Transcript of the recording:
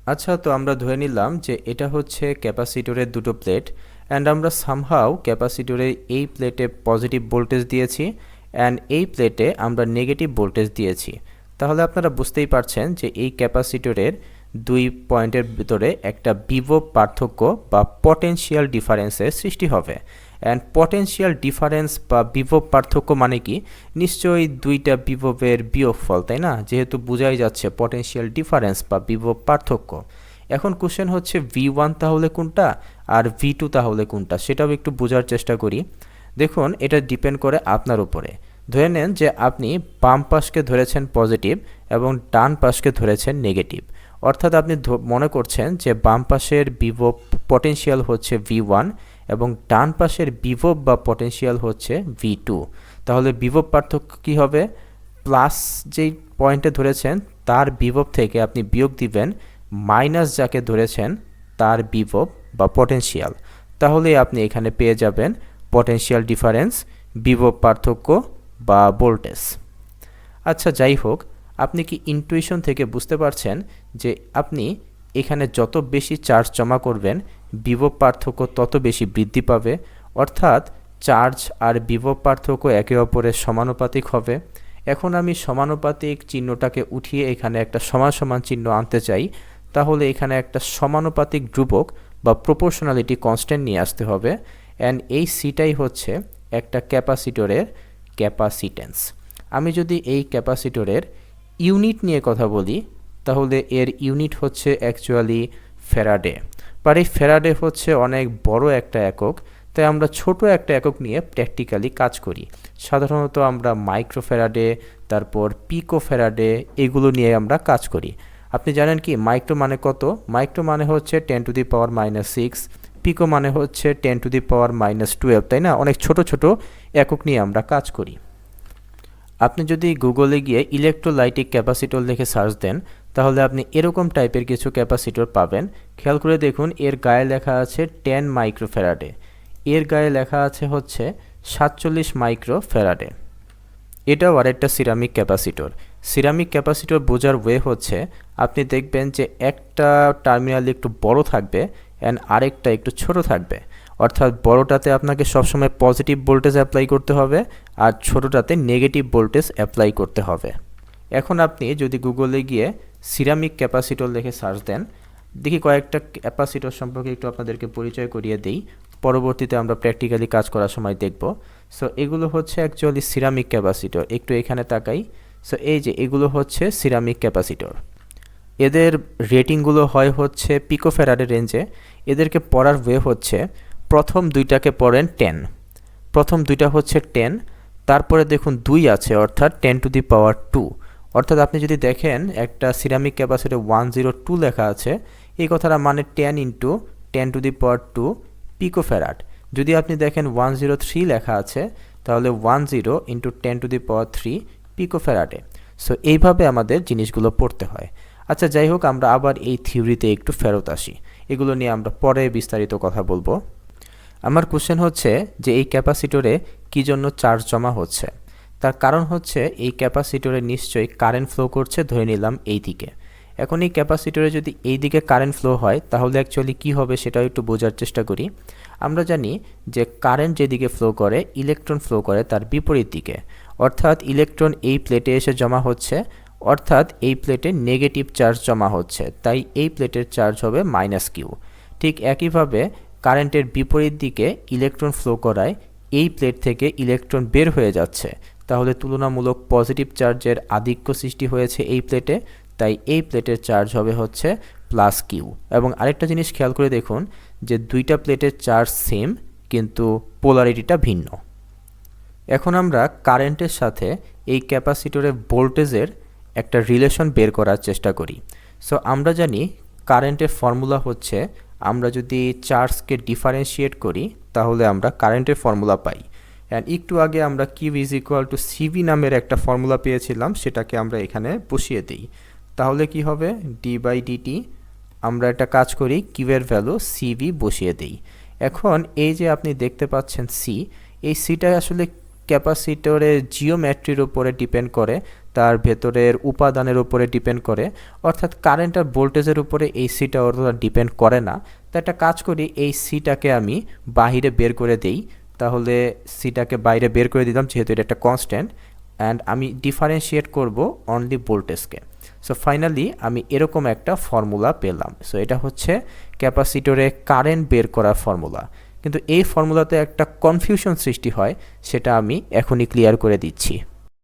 আচ্ছা, তো আমরা ধরে নিলাম যে এটা হচ্ছে ক্যাপাসিটরের দুটো প্লেট অ্যান্ড আমরা সামহাও ক্যাপাসিটরে এই প্লেটে পজিটিভ ভোল্টেজ দিয়েছি অ্যান্ড এই প্লেটে আমরা নেগেটিভ ভোল্টেজ দিয়েছি। তাহলে আপনারা বুঝতেই পারছেন যে এই ক্যাপাসিটরের দুই পয়েন্টের ভিতরে একটা বিভব পার্থক্য বা পটেনশিয়াল ডিফারেন্সের সৃষ্টি হবে। অ্যান্ড পটেনশিয়াল ডিফারেন্স বা বিভব পার্থক্য মানে কি? নিশ্চয়ই দুইটা বিভবের বিয়োগফল, তাই না? যেহেতু বোঝাই যাচ্ছে পটেনশিয়াল ডিফারেন্স বা বিভব পার্থক্য। এখন কোশ্চেন হচ্ছে V1 তাহলে কোনটা আর V2 তাহলে কোনটা, সেটাও একটু বোঝার চেষ্টা করি। দেখুন, এটা ডিপেন্ড করে আপনার উপরে। ধরে নেন যে আপনি বাম পাশকে ধরেছেন পজিটিভ এবং ডান পাশকে ধরেছেন নেগেটিভ। অর্থাৎ আপনি মনে করছেন যে বাম পাশের বিভব পটেনশিয়াল হচ্ছে V1 এবং ডান পাশের বিভব বা পটেনশিয়াল হচ্ছে V2। তাহলে বিভব পার্থক্য কী হবে? প্লাস যেই পয়েন্টে ধরেছেন তার বিভব থেকে আপনি বিয়োগ দিবেন মাইনাস যাকে ধরেছেন তার বিভব বা পটেনশিয়াল। তাহলে আপনি এখানে পেয়ে যাবেন পটেনশিয়াল ডিফারেন্স, বিভব পার্থক্য বা ভোল্টেজ। আচ্ছা, যাই হোক, আপনি কি ইনটুইশন থেকে বুঝতে পারছেন যে আপনি এখানে যত বেশি চার্জ জমা করবেন বিভব পার্থক্য তত বেশি বৃদ্ধি পাবে? অর্থাৎ চার্জ আর বিভব পার্থক্য একে অপরের সমানুপাতিক হবে। এখন আমি সমানুপাতিক চিহ্নটাকে উঠিয়ে এখানে একটা সমান সমান চিহ্ন আনতে চাই। তাহলে এখানে একটা সমানুপাতিক ধ্রুবক বা প্রপোর্শনালিটি কনস্ট্যান্ট নিয়ে আসতে হবে। অ্যান্ড এই সিটাই হচ্ছে একটা ক্যাপাসিটরের ক্যাপাসিট্যান্স। আমি যদি এই ক্যাপাসিটরের ইউনিট নিয়ে কথা বলি তাহলে এর ইউনিট হচ্ছে অ্যাকচুয়ালি ফ্যারাডে। বাট এই ফ্যারাডে হচ্ছে অনেক বড় একটা একক, তাই আমরা ছোট একটা একক নিয়ে প্র্যাকটিক্যালি কাজ করি। সাধারণত আমরা মাইক্রোফ্যারাডে, তারপর পিকোফ্যারাডে এগুলো নিয়ে আমরা কাজ করি। আপনি জানেন কি মাইক্রো মানে কত? মাইক্রো মানে হচ্ছে 10⁻⁻6, পিকো মানে হচ্ছে 10⁻⁻12, তাই না? অনেক ছোট ছোট একক নিয়ে আমরা কাজ করি। আপনি যদি গুগলে গিয়ে ইলেকট্রোলাইটিক ক্যাপাসিটর লিখে সার্চ দেন তাহলে আপনি এরকম টাইপের কিছু ক্যাপাসিটর পাবেন। খেয়াল করে দেখুন, এর গায়ে লেখা আছে 10 মাইক্রোফ্যারাডে, এর গায়ে লেখা আছে হচ্ছে 47 মাইক্রোফ্যারাডে। এটাও আরেকটা সিরামিক ক্যাপাসিটর। সিরামিক ক্যাপাসিটর বোঝার ওয়ে হচ্ছে আপনি দেখবেন যে একটা টার্মিনাল একটু বড় থাকবে অ্যান্ড আরেকটা একটু ছোট থাকবে। অর্থাৎ বড়টাতে আপনাকে সবসময় পজিটিভ ভোল্টেজ অ্যাপ্লাই করতে হবে আর ছোটোটাতে নেগেটিভ ভোল্টেজ অ্যাপ্লাই করতে হবে। এখন আপনি যদি গুগলে গিয়ে সিরামিক ক্যাপাসিটর লিখে সার্চ দেন, দেখি কয়েকটা ক্যাপাসিটর সম্পর্কে একটু আপনাদেরকে পরিচয় করিয়ে দিই, পরবর্তীতে আমরা প্র্যাকটিক্যালি কাজ করার সময় দেখব। সো এগুলো হচ্ছে অ্যাকচুয়ালি সিরামিক ক্যাপাসিটর। একটু এখানে তাকাই। সো এই যে এগুলো হচ্ছে সিরামিক ক্যাপাসিটর। এদের রেটিংগুলো হয় হচ্ছে পিকোফ্যারাডের রেঞ্জে। এদেরকে পড়ার ওয়ে হচ্ছে প্রথম দুইটাকে পড়েন 10, প্রথম দুইটা হচ্ছে 10, তারপরে দেখুন 2 আছে অর্থাৎ 10⁻²। অর্থাৎ আপনি যদি দেখেন একটা সিরামিক ক্যাপাসিটর 102 লেখা আছে, এই কথাটা মানে 10 × 10⁻² পিকোফ্যারাড। যদি আপনি দেখেন 103 লেখা আছে তাহলে 10 × 10⁻³ পিকোফ্যারাডে। সো এইভাবে আমাদের জিনিসগুলো পড়তে হয়। আচ্ছা, যাই হোক, আমরা আবার এই থিওরিতে একটু ফেরত আসি। এগুলো নিয়ে আমরা পরে বিস্তারিত কথা বলবো। আমার কোশ্চেন হচ্ছে যে এই ক্যাপাসিটরে কী জন্য চার্জ জমা হচ্ছে? তার কারণ হচ্ছে এই ক্যাপাসিটরে নিশ্চয়ই কারেন্ট ফ্লো করছে, ধরে নিলাম এই দিকে। এখন এই ক্যাপাসিটরে যদি এই দিকে কারেন্ট ফ্লো হয় তাহলে অ্যাকচুয়ালি কী হবে সেটাও একটু বোঝার চেষ্টা করি। আমরা জানি যে কারেন্ট যেদিকে ফ্লো করে ইলেকট্রন ফ্লো করে তার বিপরীত দিকে। অর্থাৎ ইলেকট্রন এই প্লেটে এসে জমা হচ্ছে, অর্থাৎ এই প্লেটে নেগেটিভ চার্জ জমা হচ্ছে, তাই এই প্লেটের চার্জ হবে -Q। ঠিক একইভাবে কারেন্টের বিপরীত দিকে ইলেকট্রন ফ্লো করায় এই প্লেট থেকে ইলেকট্রন বের হয়ে যাচ্ছে, তাহলে তুলনামূলক পজিটিভ চার্জের আধিক্য সৃষ্টি হয়েছে এই প্লেটে, তাই এই প্লেটের চার্জ হবে হচ্ছে +Q। এবং আরেকটা জিনিস খেয়াল করে দেখুন যে দুইটা প্লেটের চার্জ সেম কিন্তু পোলারিটিটা ভিন্ন। এখন আমরা কারেন্টের সাথে এই ক্যাপাসিটরের ভোল্টেজের একটা রিলেশন বের করার চেষ্টা করি। সো আমরা জানি কারেন্টের ফর্মুলা হচ্ছে, আমরা যদি চার্জকে ডিফারেন্সিয়েট করি তাহলে আমরা কারেন্টের ফর্মুলা পাই। অ্যান্ড একটু আগে আমরা Q = CV নামের একটা ফর্মুলা পেয়েছিলাম, সেটাকে আমরা এখানে বসিয়ে দিই। তাহলে কি হবে? d/dt। আমরা একটা কাজ করি, Q এর ভ্যালু CV বসিয়ে দিই। এখন এই যে আপনি দেখতে পাচ্ছেন C, এই সিটা আসলে ক্যাপাসিটরের জিওমেট্রির উপরে ডিপেন্ড করে, তার ভেতরের উপাদানের উপরে ডিপেন্ড করে, অর্থাৎ কারেন্ট আর ভোল্টেজের উপরে এই সিটা অতটা ডিপেন্ড করে না। তো একটা কাজ করি, এই সিটাকে আমি বাহিরে বের করে দেই। তাহলে সিটাকে বাইরে বের করে দিলাম যেহেতু এটা একটা কনস্ট্যান্ট, অ্যান্ড আমি ডিফারেন্সিয়েট করব অনলি ভোল্টেজকে। সো ফাইনালি আমি এরকম একটা ফর্মুলা পেলাম। সো এটা হচ্ছে ক্যাপাসিটরে কারেন্ট বের করার ফর্মুলা। কিন্তু এই ফর্মুলাতে একটা কনফিউশন সৃষ্টি হয়, সেটা আমি এখনই ক্লিয়ার করে দিচ্ছি।